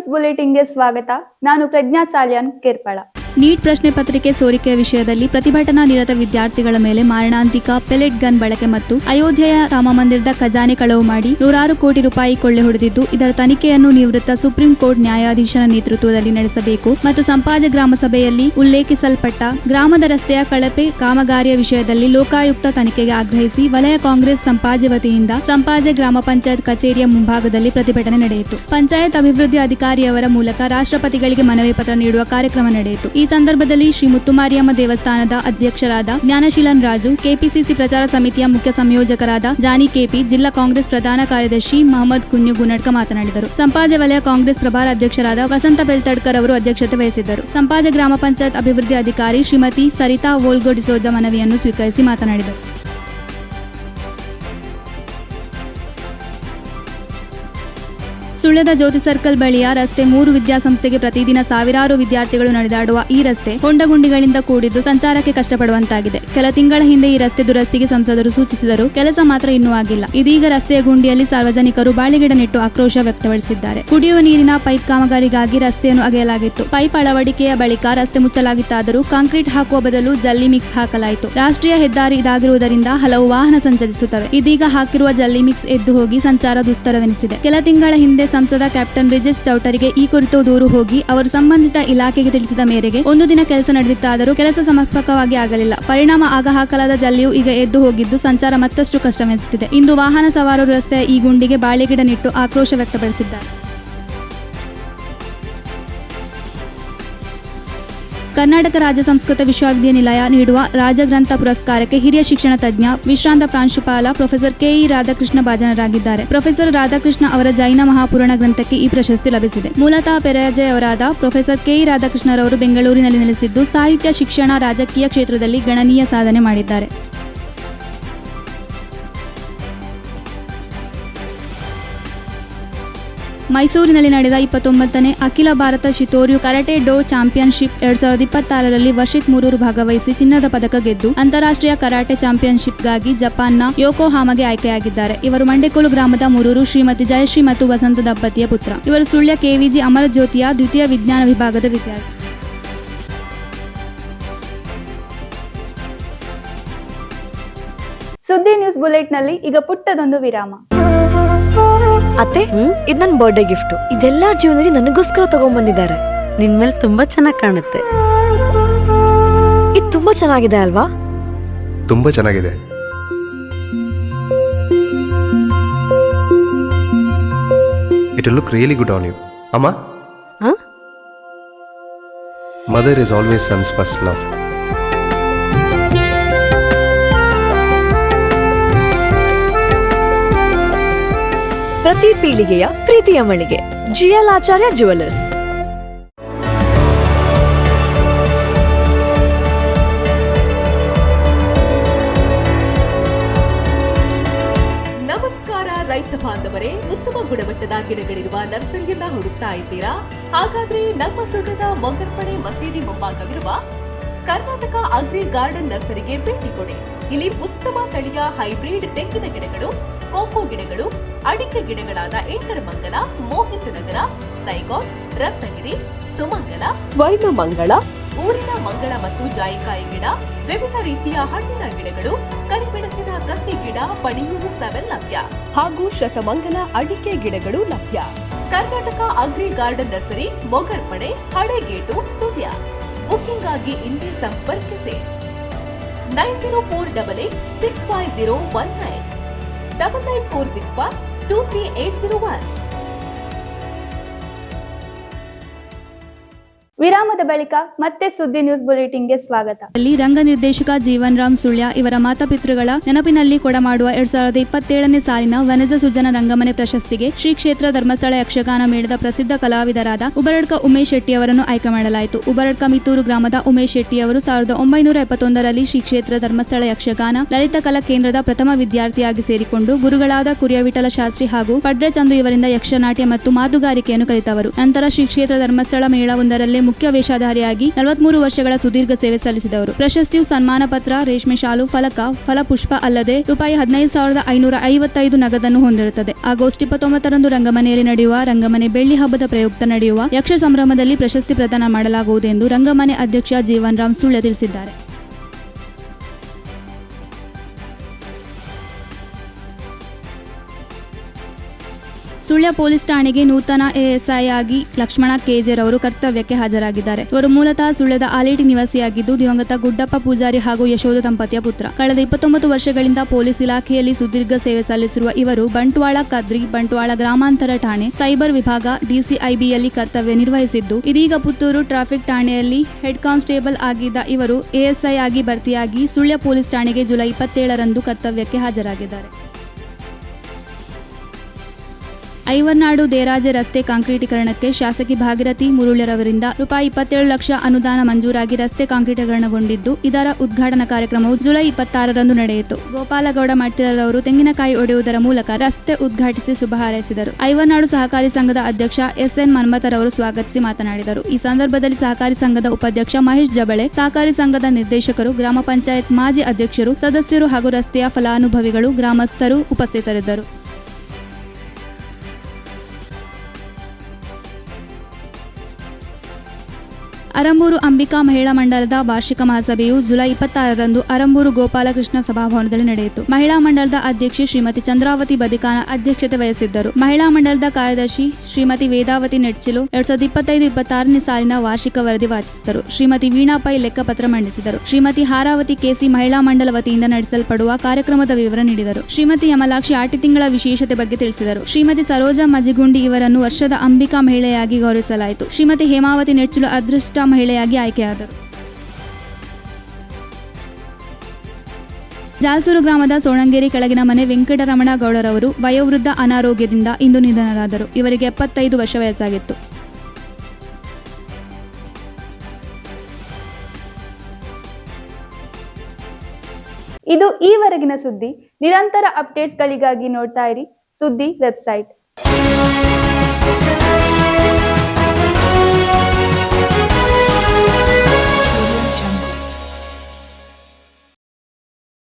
News ಬುಲೆಟಿನ್ಗೆ ಸ್ವಾಗತ. ನಾನು ಪ್ರಜ್ಞಾ Salian Kerpala. Neat ಪ್ರಶ್ನೆ ಪತ್ರಿಕೆ ಸೋರಿಕೆಯ ವಿಷಯದಲ್ಲಿ ಪ್ರತಿಭಟನಾ ನಿರತ ವಿದ್ಯಾರ್ಥಿಗಳ ಮೇಲೆ ಮಾರಣಾಂತಿಕ ಪೆಲೆಟ್ ಗನ್ ಬಳಕೆ ಮತ್ತು ಅಯೋಧ್ಯೆಯ ರಾಮಮಂದಿರದ ಖಜಾನೆ ಕಳವು ಮಾಡಿ ನೂರಾರು ಕೋಟಿ ರೂಪಾಯಿ ಕೊಳ್ಳೆ ಹೊಡೆದಿದ್ದು, ಇದರ ತನಿಖೆಯನ್ನು ನಿವೃತ್ತ ಸುಪ್ರೀಂ ಕೋರ್ಟ್ ನ್ಯಾಯಾಧೀಶರ ನೇತೃತ್ವದಲ್ಲಿ ನಡೆಸಬೇಕು ಮತ್ತು ಸಂಪಾಜೆ ಗ್ರಾಮ ಸಭೆಯಲ್ಲಿ ಉಲ್ಲೇಖಿಸಲ್ಪಟ್ಟ ಗ್ರಾಮದ ರಸ್ತೆಯ ಕಳಪೆ ಕಾಮಗಾರಿಯ ವಿಷಯದಲ್ಲಿ ಲೋಕಾಯುಕ್ತ ತನಿಖೆಗೆ ಆಗ್ರಹಿಸಿ ವಲಯ ಕಾಂಗ್ರೆಸ್ ಸಂಪಾಜೆ ವತಿಯಿಂದ ಸಂಪಾಜೆ ಗ್ರಾಮ ಪಂಚಾಯತ್ ಕಚೇರಿಯ ಮುಂಭಾಗದಲ್ಲಿ ಪ್ರತಿಭಟನೆ ನಡೆಯಿತು. ಪಂಚಾಯತ್ ಅಭಿವೃದ್ಧಿ ಅಧಿಕಾರಿಯವರ ಮೂಲಕ ರಾಷ್ಟ್ರಪತಿಗಳಿಗೆ ಮನವಿ ಪತ್ರ ನೀಡುವ ಕಾರ್ಯಕ್ರಮ ನಡೆಯಿತು. ಈ ಸಂದರ್ಭದಲ್ಲಿ ಶ್ರೀ ಮುತ್ತುಮಾರಿಯಮ್ಮ ದೇವಸ್ಥಾನದ ಅಧ್ಯಕ್ಷರಾದ ಜ್ಞಾನಶೀಲನ್ ರಾಜು, ಕೆಪಿಸಿಸಿ ಪ್ರಚಾರ ಸಮಿತಿಯ ಮುಖ್ಯ ಸಂಯೋಜಕರಾದ ಜಾನಿ ಕೆಪಿ, ಜಿಲ್ಲಾ ಕಾಂಗ್ರೆಸ್ ಪ್ರಧಾನ ಕಾರ್ಯದರ್ಶಿ ಮಹಮ್ಮದ್ ಕುನ್ಯು ಗುನಡ್ಕ ಮಾತನಾಡಿದರು. ಸಂಪಾಜೆ ವಲಯ ಕಾಂಗ್ರೆಸ್ ಪ್ರಭಾರ ಅಧ್ಯಕ್ಷರಾದ ವಸಂತ ಬೆಳ್ತಡ್ಕರ್ ಅವರು ಅಧ್ಯಕ್ಷತೆ ವಹಿಸಿದ್ದರು. ಸಂಪಾಜೆ ಗ್ರಾಮ ಪಂಚಾಯತ್ ಅಭಿವೃದ್ಧಿ ಅಧಿಕಾರಿ ಶ್ರೀಮತಿ ಸರಿತಾ ವೋಲ್ಗೋ ಡಿಸೋಜಾ ಮನವಿಯನ್ನು ಸ್ವೀಕರಿಸಿ ಮಾತನಾಡಿದರು. ಸುಳ್ಯದ ಜ್ಯೋತಿ ಸರ್ಕಲ್ ಬಳಿಯ ರಸ್ತೆ 3 ವಿದ್ಯಾಸಂಸ್ಥೆಗೆ ಪ್ರತಿದಿನ ಸಾವಿರಾರು ವಿದ್ಯಾರ್ಥಿಗಳು ನಡೆದಾಡುವ ಈ ರಸ್ತೆ ಹೊಂಡಗುಂಡಿಗಳಿಂದ ಕೂಡಿದ್ದು ಸಂಚಾರಕ್ಕೆ ಕಷ್ಟಪಡುವಂತಾಗಿದೆ. ಕೆಲ ತಿಂಗಳ ಹಿಂದೆ ಈ ರಸ್ತೆ ದುರಸ್ತಿಗೆ ಸಂಸದರು ಸೂಚಿಸಿದರೂ ಕೆಲಸ ಮಾತ್ರ ಇನ್ನೂ ಆಗಿಲ್ಲ. ಇದೀಗ ರಸ್ತೆಯ ಗುಂಡಿಯಲ್ಲಿ ಸಾರ್ವಜನಿಕರು ಬಾಳೆಗಿಡ ನೆಟ್ಟು ಆಕ್ರೋಶ ವ್ಯಕ್ತಪಡಿಸಿದ್ದಾರೆ. ಕುಡಿಯುವ ನೀರಿನ ಪೈಪ್ ಕಾಮಗಾರಿಗಾಗಿ ರಸ್ತೆಯನ್ನು ಅಗೆಯಲಾಗಿತ್ತು. ಪೈಪ್ ಅಳವಡಿಕೆಯ ಬಳಿಕ ರಸ್ತೆ ಮುಚ್ಚಲಾಗಿತ್ತಾದರೂ ಕಾಂಕ್ರೀಟ್ ಹಾಕುವ ಬದಲು ಜಲ್ಲಿ ಮಿಕ್ಸ್ ಹಾಕಲಾಯಿತು. ರಾಷ್ಟ್ರೀಯ ಹೆದ್ದಾರಿ ಇದಾಗಿರುವುದರಿಂದ ಹಲವು ವಾಹನ ಸಂಚರಿಸುತ್ತವೆ. ಇದೀಗ ಹಾಕಿರುವ ಜಲ್ಲಿ ಮಿಕ್ಸ್ ಎದ್ದು ಹೋಗಿ ಸಂಚಾರ ದುಸ್ತರವೆನಿಸಿದೆ. ಕೆಲ ತಿಂಗಳ ಹಿಂದೆ ಸಂಸದ ಕ್ಯಾಪ್ಟನ್ ಬ್ರಿಜೇಶ್ ಚೌಟರಿಗೆ ಈ ಕುರಿತು ದೂರು ಹೋಗಿ ಅವರು ಸಂಬಂಧಿತ ಇಲಾಖೆಗೆ ತಿಳಿಸಿದ ಮೇರೆಗೆ ಒಂದು ದಿನ ಕೆಲಸ ನಡೆದಿತ್ತಾದರೂ ಕೆಲಸ ಸಮರ್ಪಕವಾಗಿ ಆಗಲಿಲ್ಲ. ಪರಿಣಾಮ ಆಗ ಹಾಕಲಾದ ಜಲ್ಲಿಯು ಈಗ ಎದ್ದು ಹೋಗಿದ್ದು ಸಂಚಾರ ಮತ್ತಷ್ಟು ಕಷ್ಟವೆನಿಸುತ್ತಿದೆ. ಇಂದು ವಾಹನ ಸವಾರರು ರಸ್ತೆಯ ಈ ಗುಂಡಿಗೆ ಬಾಳೆಗಿಡ ನೆಟ್ಟು ಆಕ್ರೋಶ ವ್ಯಕ್ತಪಡಿಸಿದ್ದಾರೆ. ಕರ್ನಾಟಕ ರಾಜ್ಯ ಸಂಸ್ಕೃತ ವಿಶ್ವವಿದ್ಯಾನಿಲಯ ನೀಡುವ ರಾಜಗ್ರಂಥ ಪುರಸ್ಕಾರಕ್ಕೆ ಹಿರಿಯ ಶಿಕ್ಷಣ ತಜ್ಞ, ವಿಶ್ರಾಂತ ಪ್ರಾಂಶುಪಾಲ ಪ್ರೊಫೆಸರ್ ಕೆಇ ರಾಧಾಕೃಷ್ಣ ಭಾಜನರಾಗಿದ್ದಾರೆ. ಪ್ರೊಫೆಸರ್ ರಾಧಾಕೃಷ್ಣ ಅವರ ಜೈನ ಮಹಾಪುರಾಣ ಗ್ರಂಥಕ್ಕೆ ಈ ಪ್ರಶಸ್ತಿ ಲಭಿಸಿದೆ. ಮೂಲತಃ ಪೆರಾಜೆಯವರಾದ ಪ್ರೊಫೆಸರ್ ಕೆಇ ರಾಧಾಕೃಷ್ಣರವರು ಬೆಂಗಳೂರಿನಲ್ಲಿ ನೆಲೆಸಿದ್ದು ಸಾಹಿತ್ಯ, ಶಿಕ್ಷಣ, ರಾಜಕೀಯ ಕ್ಷೇತ್ರದಲ್ಲಿ ಗಣನೀಯ ಸಾಧನೆ ಮಾಡಿದ್ದಾರೆ. ಮೈಸೂರಿನಲ್ಲಿ ನಡೆದ 29ನೇ ಅಖಿಲ ಭಾರತ ಶಿತೋರ್ಯು ಕರಾಟೆ ಡೋ ಚಾಂಪಿಯನ್ಶಿಪ್ 2026ರಲ್ಲಿ ವರ್ಷಿತ್ ಮುರೂರು ಭಾಗವಹಿಸಿ ಚಿನ್ನದ ಪದಕ ಗೆದ್ದು ಅಂತಾರಾಷ್ಟ್ರೀಯ ಕರಾಟೆ ಚಾಂಪಿಯನ್ಶಿಪ್ಗಾಗಿ ಜಪಾನ್ನ ಯೋಕೋಹಾಮಗೆ ಆಯ್ಕೆಯಾಗಿದ್ದಾರೆ. ಇವರು ಮಂಡೆಕೋಲು ಗ್ರಾಮದ ಮುರೂರು ಶ್ರೀಮತಿ ಜಯಶ್ರೀ ಮತ್ತು ವಸಂತ ದಂಪತಿಯ ಪುತ್ರ. ಇವರು ಸುಳ್ಯ ಕೆವಿಜಿ ಅಮರಜ್ಯೋತಿಯ ದ್ವಿತೀಯ ವಿಜ್ಞಾನ ವಿಭಾಗದ ವಿದ್ಯಾರ್ಥಿ. ಸುದ್ದಿ ನ್ಯೂಸ್ ಬುಲೆಟ್ನಲ್ಲಿ ಈಗ ಪುಟ್ಟದೊಂದು ವಿರಾಮ. ಅತ್ತೆ, ಇದು ನನ್ನ ಬರ್ಡೇ ಗಿಫ್ಟ್. ಇದೆಲ್ಲ ಜೀವನದಲ್ಲಿ ನನಗೋಸ್ಕರ ತಗೊಂಡ್ಬಂದಿದ್ದಾರೆ. ನಿನ್ ಮೇಲೆ ತುಂಬಾ ಚೆನ್ನಾಗಿ ಕಾಣುತ್ತೆ. ಇದು ತುಂಬಾ ಚೆನ್ನಾಗಿದೆ ಅಲ್ವಾ? ತುಂಬಾ ಚೆನ್ನಾಗಿದೆ. It will look really good on you. Amma? Huh? Mother is always son's first love. ಪ್ರತಿ ಪೀಳಿಗೆಯ ಪ್ರೀತಿಯ ಮಳಿಗೆ ಜಿಎಲ್ ಆಚಾರ್ಯ ಜುವೆಲ್ಲರ್ಸ್. ನಮಸ್ಕಾರ ರೈತ ಬಾಂಧವರೇ, ಉತ್ತಮ ಗುಣಮಟ್ಟದ ಗಿಡಗಳಿರುವ ನರ್ಸರಿಯನ್ನ ಹುಡುಕ್ತಾ ಇದ್ದೀರಾ? ಹಾಗಾದ್ರೆ ನಮ್ಮ ಸುಳ್ಯದ ಮೊಗರ್ಪಡೆ ಮಸೀದಿ ಮುಂಭಾಗವಿರುವ ಕರ್ನಾಟಕ ಅಗ್ರಿ ಗಾರ್ಡನ್ ನರ್ಸರಿಗೆ ಭೇಟಿ ಕೊಡಿ. ಇಲ್ಲಿ ಉತ್ತಮ ತಳಿಯ ಹೈಬ್ರಿಡ್ ತೆಂಗಿನ ಗಿಡಗಳು, ಕೋಕೋ ಗಿಡಗಳು, ಅಡಿಕೆ ಗಿಡಗಳಾದ ಎಂಟರಮಂಗಲ, ಮೋಹಿತ್ ನಗರ, ಸೈಗಾನ್, ರತ್ನಗಿರಿ, ಸುಮಂಗಲ, ಸ್ವರ್ಣ ಮಂಗಳ, ಊರಿನ ಮಂಗಳ ಮತ್ತು ಜಾಯಿಕಾಯಿ ಗಿಡ, ವಿವಿಧ ರೀತಿಯ ಹಣ್ಣಿನ ಗಿಡಗಳು, ಕರಿಮೆಣಸಿನ ಕಸಿ ಗಿಡ, ಪಣಿಯೂರು 7 ಲಭ್ಯ ಹಾಗೂ ಶತಮಂಗಲ ಅಡಿಕೆ ಗಿಡಗಳು ಲಭ್ಯ. Karnataka agri garden nursery, Mogarpade, Halegate, Sullia. Booking ಆಗಿ ಇಂದೇ ಸಂಪರ್ಕಿಸಿ 9048865019 9946123801. ವಿರಾಮದ ಬಳಿಕ ಮತ್ತೆ ಸುದ್ದಿ ನ್ಯೂಸ್ ಬುಲೆಟಿನ್ಗೆ ಸ್ವಾಗತ. ರಂಗ ನಿರ್ದೇಶಕ ಜೀವನ್ ರಾಮ್ ಸುಳ್ಯ ಇವರ ಮಾತಾಪಿತೃಗಳ ನೆನಪಿನಲ್ಲಿ ಕೊಡಮಾಡುವ 2027ನೇ ಸಾಲಿನ ವನಜ ಸುಜನ ರಂಗಮನೆ ಪ್ರಶಸ್ತಿಗೆ ಶ್ರೀ ಕ್ಷೇತ್ರ ಧರ್ಮಸ್ಥಳ ಯಕ್ಷಗಾನ ಮೇಳದ ಪ್ರಸಿದ್ಧ ಕಲಾವಿದರಾದ ಉಬರಡ್ಕ ಉಮೇಶ್ ಶೆಟ್ಟಿ ಅವರನ್ನು ಆಯ್ಕೆ ಮಾಡಲಾಯಿತು. ಉಬರಡ್ಕ ಮಿತ್ತೂರು ಗ್ರಾಮದ ಉಮೇಶ್ ಶೆಟ್ಟಿ ಅವರು 1971ರಲ್ಲಿ ಶ್ರೀ ಕ್ಷೇತ್ರ ಧರ್ಮಸ್ಥಳ ಯಕ್ಷಗಾನ ಲಲಿತ ಕಲಾ ಕೇಂದ್ರದ ಪ್ರಥಮ ವಿದ್ಯಾರ್ಥಿಯಾಗಿ ಸೇರಿಕೊಂಡು ಗುರುಗಳಾದ ಕುರಿಯವಿಠಲ ಶಾಸ್ತ್ರಿ ಹಾಗೂ ಪಡ್ರೆ ಚಂದು ಇವರಿಂದ ಯಕ್ಷನಾಟ್ಯ ಮತ್ತು ಮಾತುಗಾರಿಕೆಯನ್ನು ಕಲಿತವರು. ನಂತರ ಶ್ರೀ ಕ್ಷೇತ್ರ ಧರ್ಮಸ್ಥಳ ಮೇಳವೊಂದರಲ್ಲೇ ಮುಖ್ಯ ವೇಷಧಾರಿಯಾಗಿ 43 ವರ್ಷಗಳ ಸುದೀರ್ಘ ಸೇವೆ ಸಲ್ಲಿಸಿದವರು. ಪ್ರಶಸ್ತಿಯು ಸನ್ಮಾನ ಪತ್ರ, ರೇಷ್ಮೆ ಶಾಲು, ಫಲಕ, ಫಲಪುಷ್ಪ ಅಲ್ಲದೆ ₹15,555 ನಗದನ್ನು ಹೊಂದಿರುತ್ತದೆ. ಆಗಸ್ಟ್ 29ರಂದು ರಂಗಮನೆಯಲ್ಲಿ ನಡೆಯುವ ರಂಗಮನೆ ಬೆಳ್ಳಿ ಹಬ್ಬದ ಪ್ರಯುಕ್ತ ನಡೆಯುವ ಯಕ್ಷ ಸಂಭ್ರಮದಲ್ಲಿ ಪ್ರಶಸ್ತಿ ಪ್ರದಾನ ಮಾಡಲಾಗುವುದು ಎಂದು ರಂಗಮನೆ ಅಧ್ಯಕ್ಷ ಜೀವನ್ ರಾಮ್ ಸುಳ್ಯ ತಿಳಿಸಿದ್ದಾರೆ. ಸುಳ್ಯ ಪೊಲೀಸ್ ಠಾಣೆಗೆ ನೂತನ ಎಎಸ್ಐ ಆಗಿ ಲಕ್ಷ್ಮಣ ಕೆಜೆ ರವರು ಕರ್ತವ್ಯಕ್ಕೆ ಹಾಜರಾಗಿದ್ದಾರೆ. ಇವರು ಮೂಲತಃ ಸುಳ್ಯದ ಆಲೇಟಿ ನಿವಾಸಿಯಾಗಿದ್ದು ದಿವಂಗತ ಗುಡ್ಡಪ್ಪ ಪೂಜಾರಿ ಹಾಗೂ ಯಶೋಧ ದಂಪತಿಯ ಪುತ್ರ. ಕಳೆದ 29 ವರ್ಷಗಳಿಂದ ಪೊಲೀಸ್ ಇಲಾಖೆಯಲ್ಲಿ ಸುದೀರ್ಘ ಸೇವೆ ಸಲ್ಲಿಸಿರುವ ಇವರು ಬಂಟ್ವಾಳ ಕದ್ರಿ, ಬಂಟ್ವಾಳ ಗ್ರಾಮಾಂತರ ಠಾಣೆ, ಸೈಬರ್ ವಿಭಾಗ, ಡಿಸಿಐಬಿಯಲ್ಲಿ ಕರ್ತವ್ಯ ನಿರ್ವಹಿಸಿದ್ದು ಇದೀಗ ಪುತ್ತೂರು ಟ್ರಾಫಿಕ್ ಠಾಣೆಯಲ್ಲಿ ಹೆಡ್ ಕಾನ್ಸ್ಟೇಬಲ್ ಆಗಿದ್ದ ಇವರು ಎಎಸ್ಐ ಆಗಿ ಭರ್ತಿಯಾಗಿ ಸುಳ್ಯ ಪೊಲೀಸ್ ಠಾಣೆಗೆ ಜುಲೈ 27ರಂದು ಕರ್ತವ್ಯಕ್ಕೆ ಹಾಜರಾಗಿದ್ದಾರೆ. ಐವರ್ನಾಡು ದೇರಾಜೆ ರಸ್ತೆ ಕಾಂಕ್ರೀಟೀಕರಣಕ್ಕೆ ಶಾಸಕಿ ಭಾಗೀರಥಿ ಮುರುಳ್ಯರವರಿಂದ ₹27 ಲಕ್ಷ ಅನುದಾನ ಮಂಜೂರಾಗಿ ರಸ್ತೆ ಕಾಂಕ್ರೀಟೀಕರಣಗೊಂಡಿದ್ದು ಇದರ ಉದ್ಘಾಟನಾ ಕಾರ್ಯಕ್ರಮವು ಜುಲೈ 26ರಂದು ನಡೆಯಿತು. ಗೋಪಾಲಗೌಡ ಮಟ್ಟಿರವರು ತೆಂಗಿನಕಾಯಿ ಒಡೆಯುವುದರ ಮೂಲಕ ರಸ್ತೆ ಉದ್ಘಾಟಿಸಿ ಶುಭ ಹಾರೈಸಿದರು. ಐವರ್ನಾಡು ಸಹಕಾರಿ ಸಂಘದ ಅಧ್ಯಕ್ಷ SN ಮನ್ಮಥರವರು ಸ್ವಾಗತಿಸಿ ಮಾತನಾಡಿದರು. ಈ ಸಂದರ್ಭದಲ್ಲಿ ಸಹಕಾರಿ ಸಂಘದ ಉಪಾಧ್ಯಕ್ಷ ಮಹೇಶ್ ಜಬಳೆ, ಸಹಕಾರಿ ಸಂಘದ ನಿರ್ದೇಶಕರು, ಗ್ರಾಮ ಪಂಚಾಯತ್ ಮಾಜಿ ಅಧ್ಯಕ್ಷರು, ಸದಸ್ಯರು ಹಾಗೂ ರಸ್ತೆಯ ಫಲಾನುಭವಿಗಳು, ಗ್ರಾಮಸ್ಥರು ಉಪಸ್ಥಿತರಿದ್ದರು. ಅರಂಬೂರು ಅಂಬಿಕಾ ಮಹಿಳಾ ಮಂಡಲದ ವಾರ್ಷಿಕ ಮಹಾಸಭೆಯು ಜುಲೈ 26ರಂದು ಅರಂಬೂರು ಗೋಪಾಲಕೃಷ್ಣ ಸಭಾಭವನದಲ್ಲಿ ನಡೆಯಿತು. ಮಹಿಳಾ ಮಂಡಲದ ಅಧ್ಯಕ್ಷೆ ಶ್ರೀಮತಿ ಚಂದ್ರಾವತಿ ಬದಿಕಾನ ಅಧ್ಯಕ್ಷತೆ ವಹಿಸಿದ್ದರು. ಮಹಿಳಾ ಮಂಡಲದ ಕಾರ್ಯದರ್ಶಿ ಶ್ರೀಮತಿ ವೇದಾವತಿ ನೆಡ್ಚಿಲು 2025-26ನೇ ಸಾಲಿನ ವಾರ್ಷಿಕ ವರದಿ ವಾಚಿಸಿದರು. ಶ್ರೀಮತಿ ವೀಣಾ ಪೈ ಲೆಕ್ಕಪತ್ರ ಮಂಡಿಸಿದರು. ಶ್ರೀಮತಿ ಹಾರಾವತಿ ಕೆಸಿ ಮಹಿಳಾ ಮಂಡಲ ವತಿಯಿಂದ ನಡೆಸಲ್ಪಡುವ ಕಾರ್ಯಕ್ರಮದ ವಿವರ ನೀಡಿದರು. ಶ್ರೀಮತಿ ಯಮಲಾಕ್ಷಿ ಆಟಿ ತಿಂಗಳ ವಿಶೇಷತೆ ಬಗ್ಗೆ ತಿಳಿಸಿದರು. ಶ್ರೀಮತಿ ಸರೋಜಾ ಮಜಿಗುಂಡಿ ಇವರನ್ನು ವರ್ಷದ ಅಂಬಿಕಾ ಮಹಿಳೆಯಾಗಿ ಗೌರವಿಸಲಾಯಿತು. ಶ್ರೀಮತಿ ಹೇಮಾವತಿ ನೆಡ್ಚಿಲು ಅದೃಷ್ಟ ಮಹಿಳೆಯಾಗಿ ಆಯ್ಕೆಯಾದರು. ಜಾಲ್ಸೂರು ಗ್ರಾಮದ ಸೋಣಂಗೇರಿ ಕೆಳಗಿನ ಮನೆ ವೆಂಕಟರಮಣ ಗೌಡರವರು ವಯೋವೃದ್ಧ ಅನಾರೋಗ್ಯದಿಂದ ಇಂದು ನಿಧನರಾದರು. ಇವರಿಗೆ 75 ವರ್ಷ ವಯಸ್ಸಾಗಿತ್ತು. ಇದು ಈವರೆಗಿನ ಸುದ್ದಿ. ನಿರಂತರ ಅಪ್ಡೇಟ್ಸ್ಗಳಿಗಾಗಿ ನೋಡ್ತಾ ಇರಿ ಸುದ್ದಿ ವೆಬ್ಸೈಟ್.